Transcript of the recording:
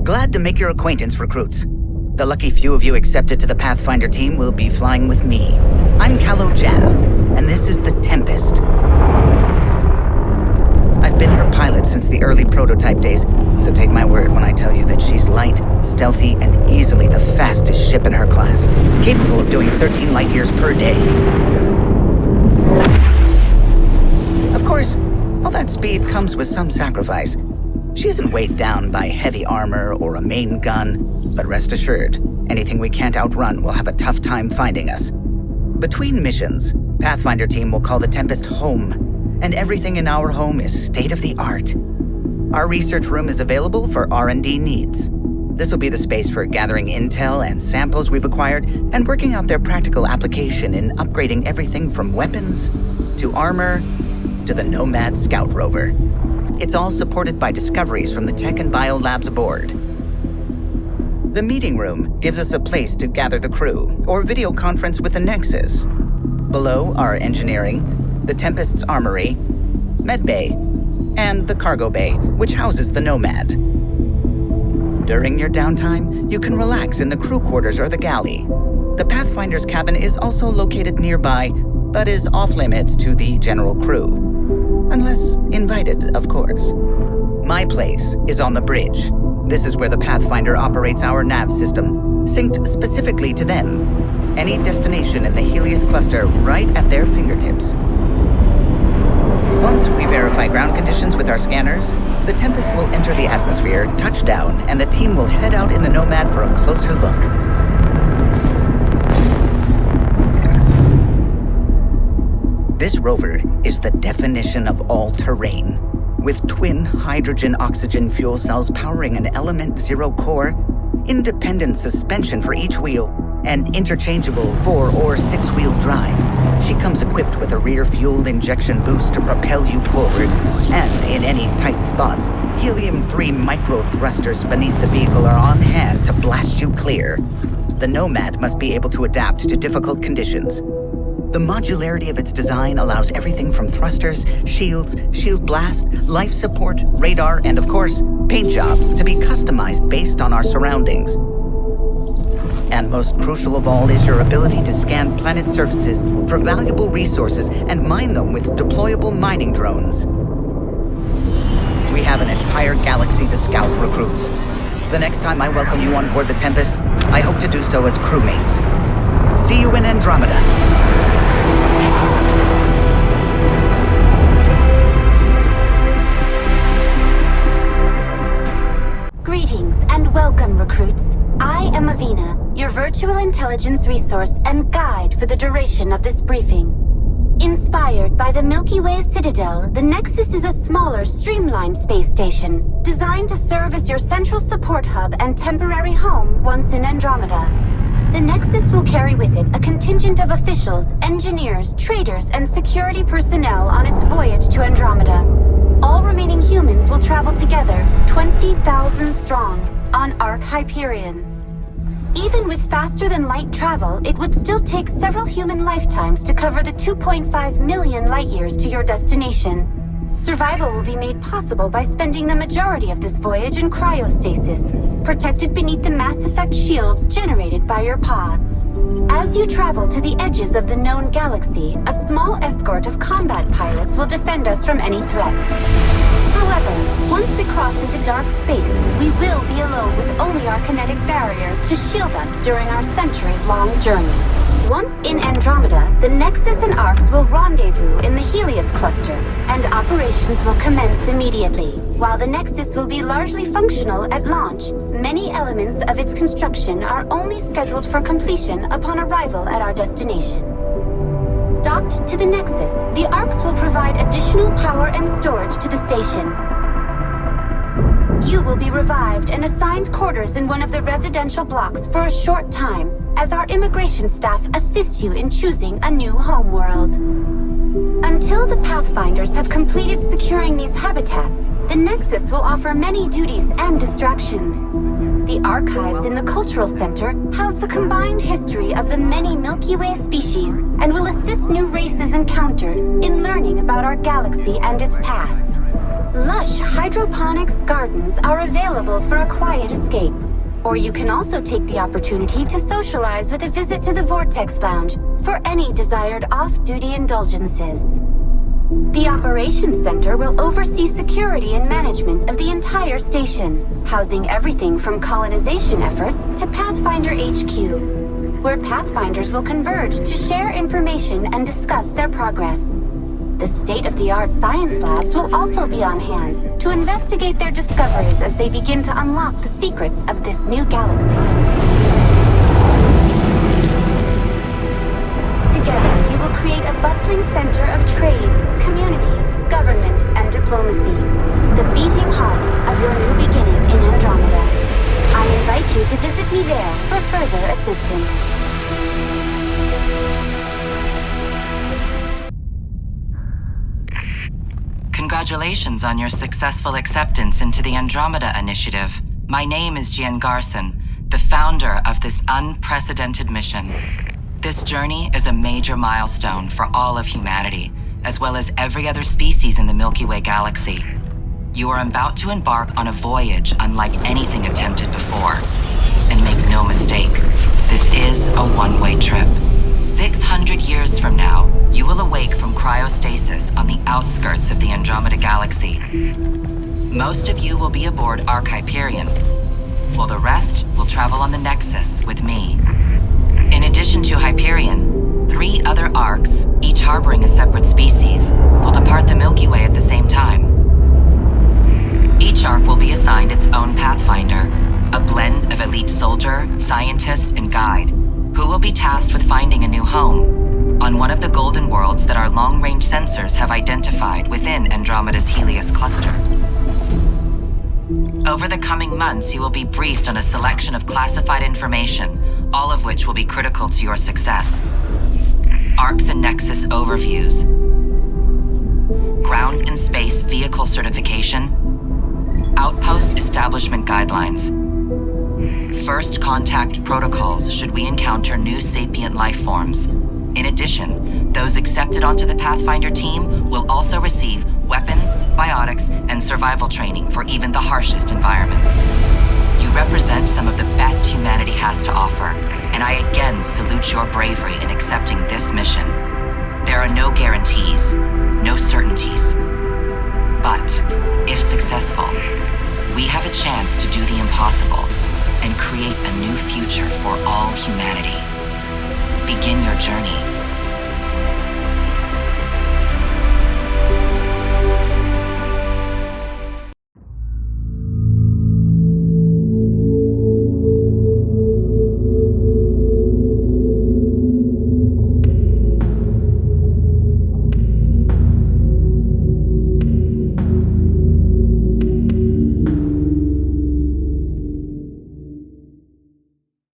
Glad to make your acquaintance, recruits. The lucky few of you accepted to the Pathfinder team will be flying with me. I'm Callow Jaff, and this is the Tempest. I've been her pilot since the early prototype days, so take my word when I tell you that she's light, stealthy, and easily the fastest ship in her class, capable of doing 13 light years per day. Of course, all that speed comes with some sacrifice. She isn't weighed down by heavy armor or a main gun, but rest assured, anything we can't outrun will have a tough time finding us. Between missions, Pathfinder team will call the Tempest home, and everything in our home is state-of-the-art. Our research room is available for R&D needs. This will be the space for gathering intel and samples we've acquired and working out their practical application in upgrading everything from weapons to armor to the Nomad Scout rover. It's all supported by discoveries from the tech and bio labs aboard. The meeting room gives us a place to gather the crew or video conference with the Nexus. Below are engineering, the Tempest's armory, medbay, and the cargo bay, which houses the Nomad. During your downtime, you can relax in the crew quarters or the galley. The Pathfinder's cabin is also located nearby, but is off-limits to the general crew. Unless invited, of course. My place is on the bridge. This is where the Pathfinder operates our nav system, synced specifically to them. Any destination in the Helios cluster right at their fingertips. Once we verify ground conditions with our scanners, the Tempest will enter the atmosphere, touch down, and the team will head out in the Nomad for a closer look. This rover is the definition of all-terrain, with twin hydrogen-oxygen fuel cells powering an Element Zero core, independent suspension for each wheel, and interchangeable 4- or 6-wheel drive. She comes equipped with a rear-fueled injection boost to propel you forward, and in any tight spots, helium-3 micro-thrusters beneath the vehicle are on hand to blast you clear. The Nomad must be able to adapt to difficult conditions. The modularity of its design allows everything from thrusters, shields, shield blast, life support, radar, and of course, paint jobs to be customized based on our surroundings. And most crucial of all is your ability to scan planet surfaces for valuable resources and mine them with deployable mining drones. We have an entire galaxy to scout, recruits. The next time I welcome you on board the Tempest, I hope to do so as crewmates. See you in Andromeda. Greetings and welcome, recruits. I am Avina, your virtual intelligence resource and guide for the duration of this briefing. Inspired by the Milky Way Citadel, the Nexus is a smaller, streamlined space station, designed to serve as your central support hub and temporary home once in Andromeda. The Nexus will carry with it a contingent of officials, engineers, traders, and security personnel on its voyage to Andromeda. All remaining humans will travel together, 20,000 strong, on ARK Hyperion. Even with faster-than-light travel, it would still take several human lifetimes to cover the 2.5 million light-years to your destination. Survival will be made possible by spending the majority of this voyage in cryostasis, protected beneath the mass effect shields generated by your pods. As you travel to the edges of the known galaxy, a small escort of combat pilots will defend us from any threats. However, once we cross into dark space, we will be alone with only our kinetic barriers to shield us during our centuries-long journey. Once in Andromeda, the Nexus and ARKS will rendezvous in the Helios cluster, and operations will commence immediately. While the Nexus will be largely functional at launch, many elements of its construction are only scheduled for completion upon arrival at our destination. Docked to the Nexus, the ARKS will provide additional power and storage to the station. You will be revived and assigned quarters in one of the residential blocks for a short time, as our immigration staff assists you in choosing a new homeworld. Until the Pathfinders have completed securing these habitats, the Nexus will offer many duties and distractions. The archives in the Cultural Center house the combined history of the many Milky Way species and will assist new races encountered in learning about our galaxy and its past. Lush hydroponics gardens are available for a quiet escape. Or you can also take the opportunity to socialize with a visit to the Vortex Lounge for any desired off-duty indulgences. The Operations Center will oversee security and management of the entire station, housing everything from colonization efforts to Pathfinder HQ, where Pathfinders will converge to share information and discuss their progress. The state-of-the-art science labs will also be on hand to investigate their discoveries as they begin to unlock the secrets of this new galaxy. Together, you will create a bustling center of trade, community, government, and diplomacy, the beating heart of your new beginning in Andromeda. I invite you to visit me there for further assistance. Congratulations on your successful acceptance into the Andromeda Initiative. My name is Jian Garson, the founder of this unprecedented mission. This journey is a major milestone for all of humanity, as well as every other species in the Milky Way galaxy. You are about to embark on a voyage unlike anything attempted before. And make no mistake, this is a one-way trip. 600 years from now, you will awake from cryostasis on the outskirts of the Andromeda Galaxy. Most of you will be aboard ARK Hyperion, while the rest will travel on the Nexus with me. In addition to Hyperion, 3 other ARKs, each harboring a separate species, will depart the Milky Way at the same time. Each ARK will be assigned its own Pathfinder, a blend of elite soldier, scientist, and guide, who will be tasked with finding a new home on one of the golden worlds that our long-range sensors have identified within Andromeda's Helios cluster. Over the coming months, you will be briefed on a selection of classified information, all of which will be critical to your success. ARKS NEXUS overviews, ground and space vehicle certification, outpost establishment guidelines, first contact protocols should we encounter new sapient life forms. In addition, those accepted onto the Pathfinder team will also receive weapons, biotics, and survival training for even the harshest environments. You represent some of the best humanity has to offer, and I again salute your bravery in accepting this mission. There are no guarantees,